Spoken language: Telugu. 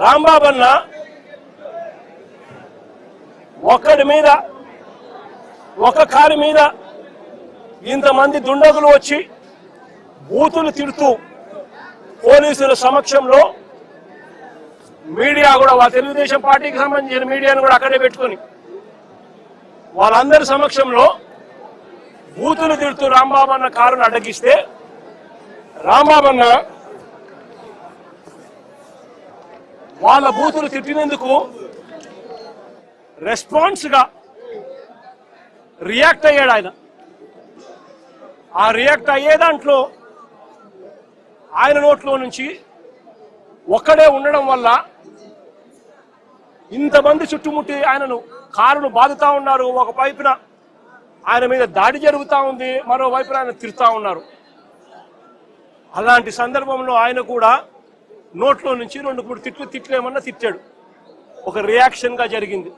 రాంబాబు అన్న ఒక్కడి మీద ఒక కారి మీద ఇంతమంది దుండగులు వచ్చి బూతులు తిడుతూ పోలీసుల సమక్షంలో మీడియా కూడా వాళ్ళ తెలుగుదేశం పార్టీకి సంబంధించిన మీడియాను కూడా అక్కడే పెట్టుకొని వాళ్ళందరి సమక్షంలో బూతులు తిడుతూ రాంబాబు అన్న కారును అడ్డగిస్తే రాంబాబు అన్న వాళ్ళ బూతులు తిట్టినందుకు రెస్పాన్స్ గా రియాక్ట్ అయ్యాడు ఆయన. ఆ రియాక్ట్ అయ్యే దాంట్లో ఆయన నోట్లో నుంచి ఒక్కడే ఉండడం వల్ల ఇంతమంది చుట్టుముట్టి ఆయనను కారును బాదుతా ఉన్నారు. ఒక వైపున ఆయన మీద దాడి జరుగుతూ ఉంది, మరోవైపున ఆయన తిరుగుతూ ఉన్నారు. అలాంటి సందర్భంలో ఆయన కూడా నోట్లో నుంచి 2-3 తిట్లు తిట్లేమన్నా తిట్టాడు. ఒక రియాక్షన్ గా జరిగింది.